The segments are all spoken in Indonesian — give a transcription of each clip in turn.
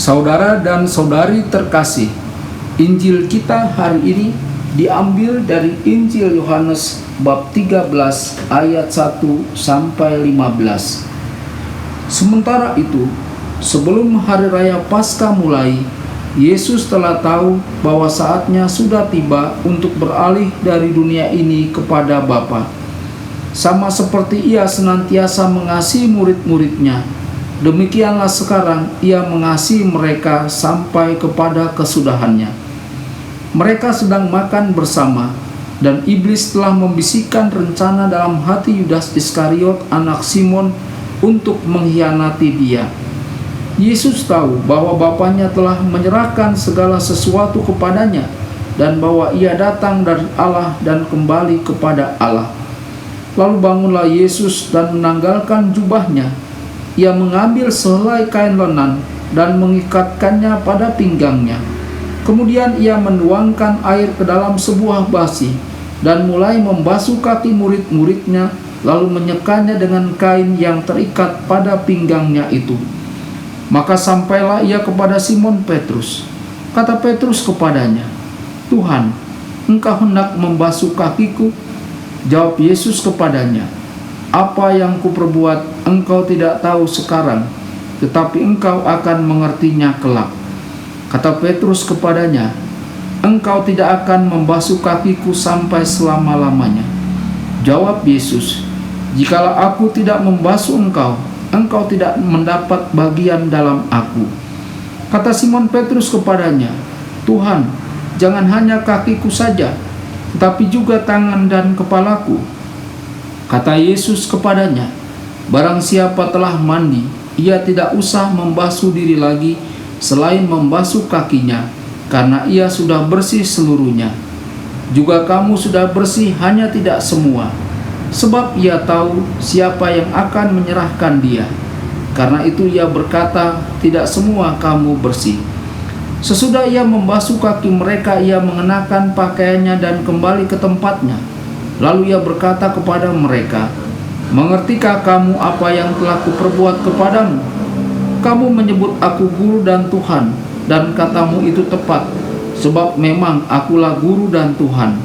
Saudara dan saudari terkasih, Injil kita hari ini diambil dari Injil Yohanes bab 13 ayat 1 sampai 15. Sementara itu, sebelum hari raya Paskah mulai, Yesus telah tahu bahwa saatnya sudah tiba untuk beralih dari dunia ini kepada Bapa. Sama seperti ia senantiasa mengasihi murid-muridnya, demikianlah sekarang ia mengasihi mereka sampai kepada kesudahannya. Mereka sedang makan bersama, dan iblis telah membisikkan rencana dalam hati Yudas Iskariot anak Simon untuk mengkhianati dia. Yesus tahu bahwa Bapanya telah menyerahkan segala sesuatu kepadanya, dan bahwa ia datang dari Allah dan kembali kepada Allah. Lalu bangunlah Yesus dan menanggalkan jubahnya. Ia mengambil sehelai kain lenan dan mengikatkannya pada pinggangnya. Kemudian ia menuangkan air ke dalam sebuah basi dan mulai membasuh kaki murid-muridnya, lalu menyekanya dengan kain yang terikat pada pinggangnya itu. Maka sampailah ia kepada Simon Petrus. Kata Petrus kepadanya, "Tuhan, engkau hendak membasuh kakiku?" Jawab Yesus kepadanya, "Apa yang kuperbuat engkau tidak tahu sekarang, tetapi engkau akan mengertinya kelak." Kata Petrus kepadanya, "Engkau tidak akan membasuh kakiku sampai selama-lamanya." Jawab Yesus, "Jikalau aku tidak membasuh engkau, engkau tidak mendapat bagian dalam aku." Kata Simon Petrus kepadanya, "Tuhan, jangan hanya kakiku saja, tetapi juga tangan dan kepalaku." Kata Yesus kepadanya, "Barang siapa telah mandi, ia tidak usah membasuh diri lagi selain membasuh kakinya, karena ia sudah bersih seluruhnya. Juga kamu sudah bersih, hanya tidak semua, sebab ia tahu siapa yang akan menyerahkan dia. Karena itu ia berkata, tidak semua kamu bersih." Sesudah ia membasuh kaki mereka, ia mengenakan pakaiannya dan kembali ke tempatnya. Lalu ia berkata kepada mereka, "Mengertikah kamu apa yang telah kuperbuat kepadamu? Kamu menyebut aku guru dan Tuhan, dan katamu itu tepat, sebab memang akulah guru dan Tuhan.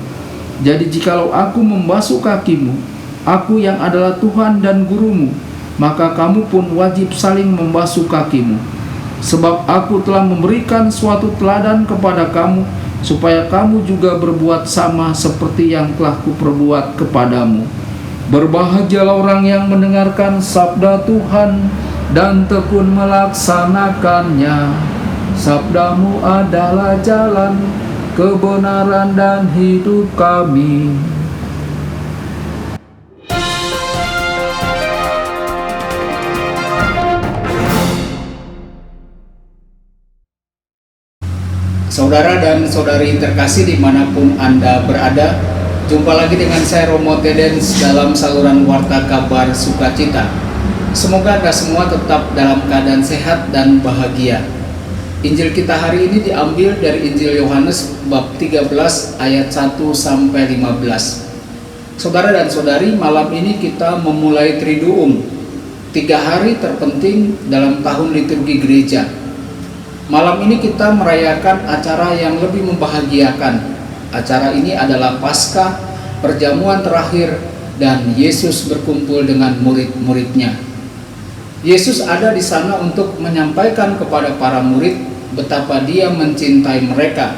Jadi jikalau aku membasuh kakimu, aku yang adalah Tuhan dan gurumu, maka kamu pun wajib saling membasuh kakimu. Sebab aku telah memberikan suatu teladan kepada kamu, supaya kamu juga berbuat sama seperti yang telah kuperbuat kepadamu. Berbahagialah orang yang mendengarkan sabda Tuhan dan tekun melaksanakannya. Sabdamu adalah jalan, kebenaran dan hidup kami." Saudara dan saudari terkasih dimanapun Anda berada, jumpa lagi dengan saya Romo Tedens dalam saluran Warta Kabar Sukacita. Semoga Anda semua tetap dalam keadaan sehat dan bahagia. Injil kita hari ini diambil dari Injil Yohanes bab 13 ayat 1 sampai 15. Saudara dan saudari, malam ini kita memulai Triduum, 3 hari terpenting dalam tahun liturgi gereja. Malam ini kita merayakan acara yang lebih membahagiakan. Acara ini adalah Paskah, perjamuan terakhir, dan Yesus berkumpul dengan murid-muridnya. Yesus ada di sana untuk menyampaikan kepada para murid betapa dia mencintai mereka,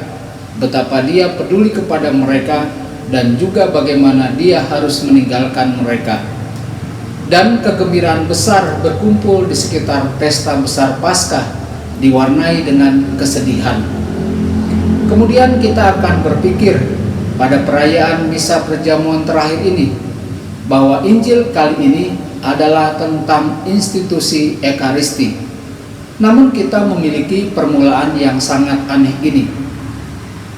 betapa dia peduli kepada mereka, dan juga bagaimana dia harus meninggalkan mereka. Dan kegembiraan besar berkumpul di sekitar pesta besar Paskah, diwarnai dengan kesedihan. Kemudian kita akan berpikir pada perayaan misa perjamuan terakhir ini, bahwa Injil kali ini adalah tentang institusi Ekaristi. Namun kita memiliki permulaan yang sangat aneh ini.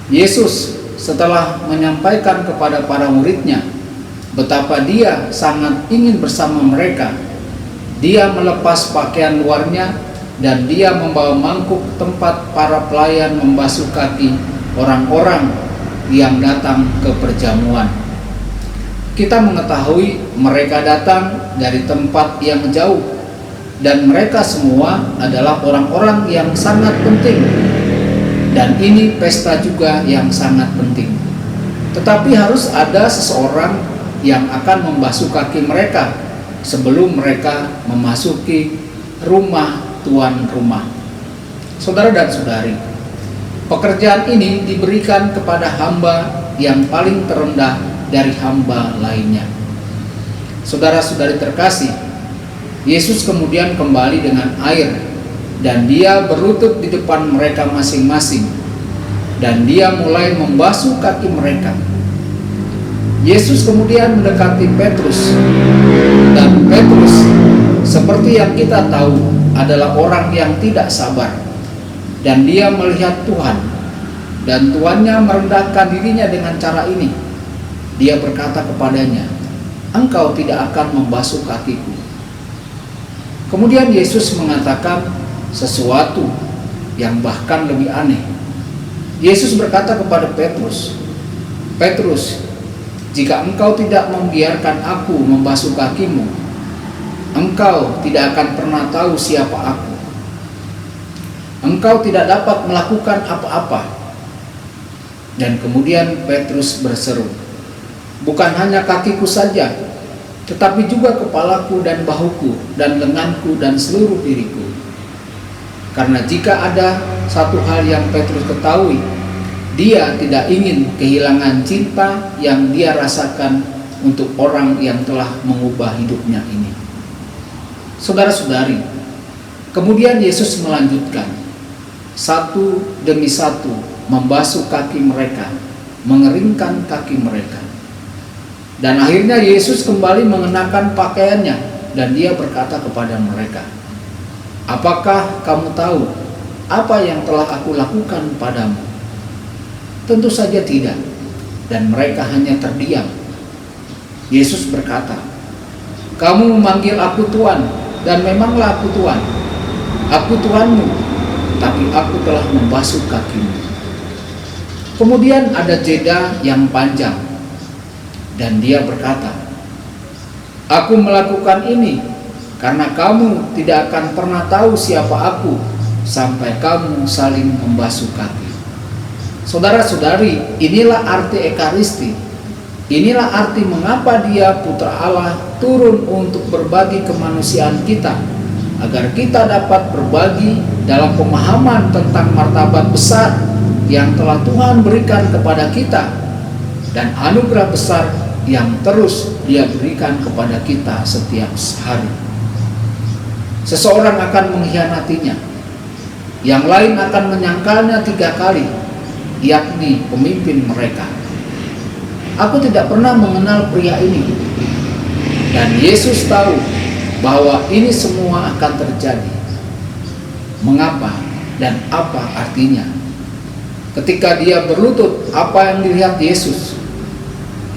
Yesus setelah menyampaikan kepada para muridnya betapa dia sangat ingin bersama mereka, dia melepas pakaian luarnya dan dia membawa mangkuk tempat para pelayan membasuh kaki orang-orang yang datang ke perjamuan. Kita mengetahui mereka datang dari tempat yang jauh, dan mereka semua adalah orang-orang yang sangat penting. Dan ini pesta juga yang sangat penting. Tetapi harus ada seseorang yang akan membasuh kaki mereka sebelum mereka memasuki rumah tuan rumah. Saudara dan saudari, pekerjaan ini diberikan kepada hamba yang paling terendah dari hamba lainnya. Saudara-saudari terkasih, Yesus kemudian kembali dengan air dan dia berlutut di depan mereka masing-masing dan dia mulai membasuh kaki mereka. Yesus kemudian mendekati Petrus, dan Petrus seperti yang kita tahu adalah orang yang tidak sabar, dan dia melihat Tuhan, dan tuannya merendahkan dirinya dengan cara ini. Dia berkata kepadanya, "Engkau tidak akan membasuh kakiku." Kemudian Yesus mengatakan sesuatu yang bahkan lebih aneh. Yesus berkata kepada Petrus, "Petrus, jika engkau tidak membiarkan aku membasuh kakimu, engkau tidak akan pernah tahu siapa aku. Engkau tidak dapat melakukan apa-apa." Dan kemudian Petrus berseru, "Bukan hanya kakiku saja, tetapi juga kepalaku dan bahuku dan lenganku dan seluruh diriku." Karena jika ada satu hal yang Petrus ketahui, dia tidak ingin kehilangan cinta yang dia rasakan untuk orang yang telah mengubah hidupnya ini. Saudara-saudari, kemudian Yesus melanjutkan, satu demi satu membasuh kaki mereka, mengeringkan kaki mereka. Dan akhirnya Yesus kembali mengenakan pakaiannya dan dia berkata kepada mereka, "Apakah kamu tahu apa yang telah aku lakukan padamu?" Tentu saja tidak, dan mereka hanya terdiam. Yesus berkata, "Kamu memanggil aku Tuan, dan memanglah aku Tuan. Aku Tuanmu, tapi aku telah membasuh kakimu." Kemudian ada jeda yang panjang, dan dia berkata, "Aku melakukan ini karena kamu tidak akan pernah tahu siapa aku sampai kamu saling membasuh kaki." Saudara-saudari, inilah arti Ekaristi. Inilah arti mengapa dia Putra Allah turun untuk berbagi kemanusiaan kita, agar kita dapat berbagi dalam pemahaman tentang martabat besar yang telah Tuhan berikan kepada kita dan anugerah besar yang terus dia berikan kepada kita setiap hari. Seseorang akan mengkhianatinya, yang lain akan menyangkalnya 3 kali, yakni pemimpin mereka. Aku tidak pernah mengenal pria ini, dan Yesus tahu bahwa ini semua akan terjadi. Mengapa dan apa artinya? Ketika dia berlutut, apa yang dilihat Yesus?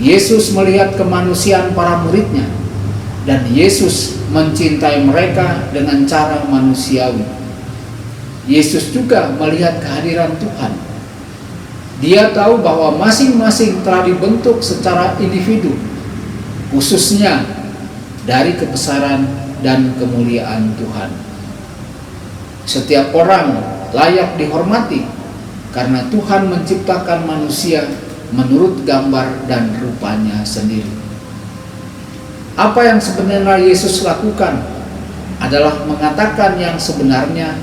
Yesus melihat kemanusiaan para muridnya, dan Yesus mencintai mereka dengan cara manusiawi. Yesus juga melihat kehadiran Tuhan. Dia tahu bahwa masing-masing telah dibentuk secara individu, khususnya dari kebesaran dan kemuliaan Tuhan. Setiap orang layak dihormati karena Tuhan menciptakan manusia menurut gambar dan rupanya sendiri. Apa yang sebenarnya Yesus lakukan adalah mengatakan yang sebenarnya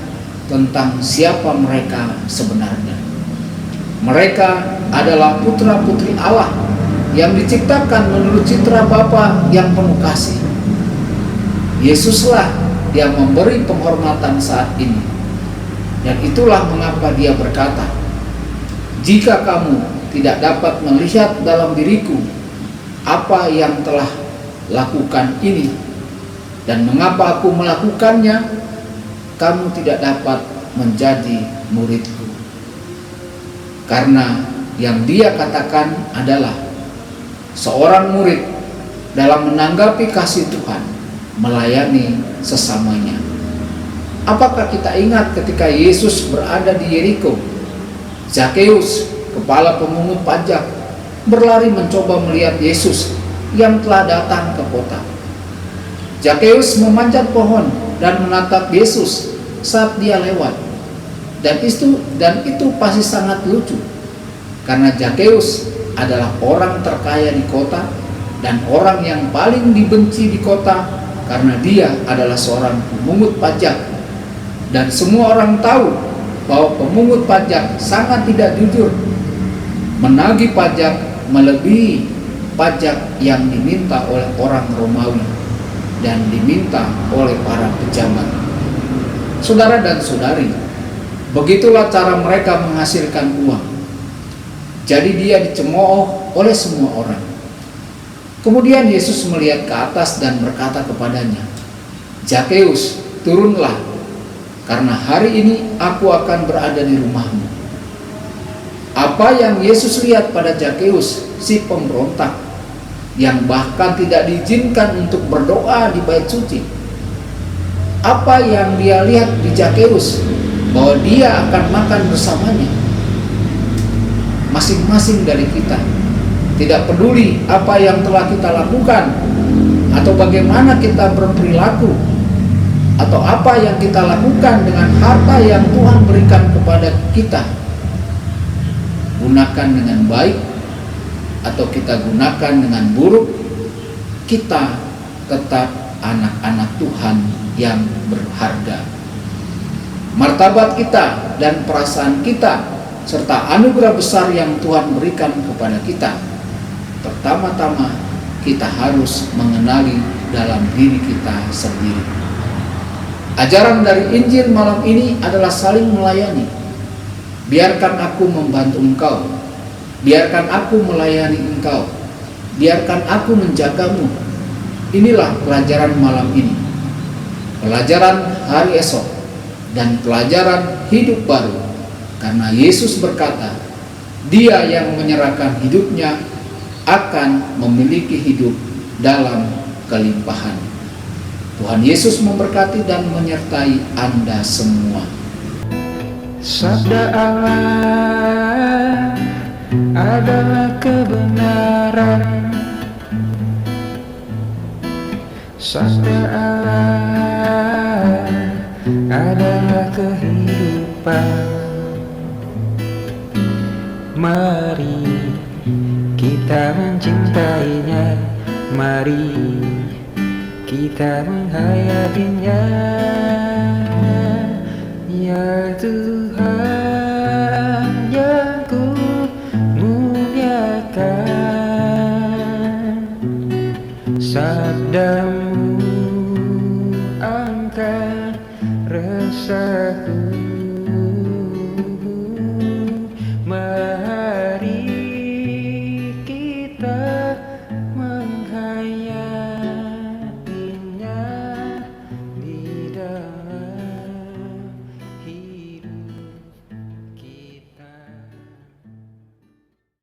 tentang siapa mereka sebenarnya. Mereka adalah putra-putri Allah yang diciptakan menurut citra Bapa yang penuh kasih. Yesuslah yang memberi penghormatan saat ini. Dan itulah mengapa dia berkata, "Jika kamu tidak dapat melihat dalam diriku apa yang telah lakukan ini, dan mengapa aku melakukannya, kamu tidak dapat menjadi muridku." Karena yang dia katakan adalah seorang murid dalam menanggapi kasih Tuhan, melayani sesamanya. Apakah kita ingat ketika Yesus berada di Yeriko, Zakeus, kepala pemungut pajak, berlari mencoba melihat Yesus yang telah datang ke kota. Zakeus memanjat pohon dan menatap Yesus saat dia lewat. Dan itu pasti sangat lucu. Karena Zakheus adalah orang terkaya di kota dan orang yang paling dibenci di kota karena dia adalah seorang pemungut pajak. Dan semua orang tahu bahwa pemungut pajak sangat tidak jujur. Menagih pajak melebihi pajak yang diminta oleh orang Romawi dan diminta oleh para pejabat. Saudara dan saudari, begitulah cara mereka menghasilkan uang. Jadi dia dicemooh oleh semua orang. Kemudian Yesus melihat ke atas dan berkata kepadanya, "Zakheus, turunlah, karena hari ini aku akan berada di rumahmu." Apa yang Yesus lihat pada Zakheus, si pemberontak, yang bahkan tidak diizinkan untuk berdoa di bait suci? Apa yang dia lihat di Zakheus? Bahwa dia akan makan bersamanya. Masing-masing dari kita, tidak peduli apa yang telah kita lakukan, atau bagaimana kita berperilaku, atau apa yang kita lakukan dengan harta yang Tuhan berikan kepada kita, gunakan dengan baik atau kita gunakan dengan buruk, kita tetap anak-anak Tuhan yang berharga. Martabat kita dan perasaan kita serta anugerah besar yang Tuhan berikan kepada kita, pertama-tama kita harus mengenali dalam diri kita sendiri. Ajaran dari Injil malam ini adalah saling melayani. Biarkan aku membantu engkau, biarkan aku melayani engkau, biarkan aku menjagamu. Inilah pelajaran malam ini, pelajaran hari esok, dan pelajaran hidup baru. Karena Yesus berkata, Dia yang menyerahkan hidupnya akan memiliki hidup dalam kelimpahan. Tuhan Yesus memberkati dan menyertai Anda semua. Sabda Allah adalah kebenaran. Sabda Allah adalah kehidupan. Mari kita mencintainya, mari kita menghayatinya. Ya Tuhan yang ku muliakan, sabdamu angkat resahku. Mari kita menghayatinya di dalam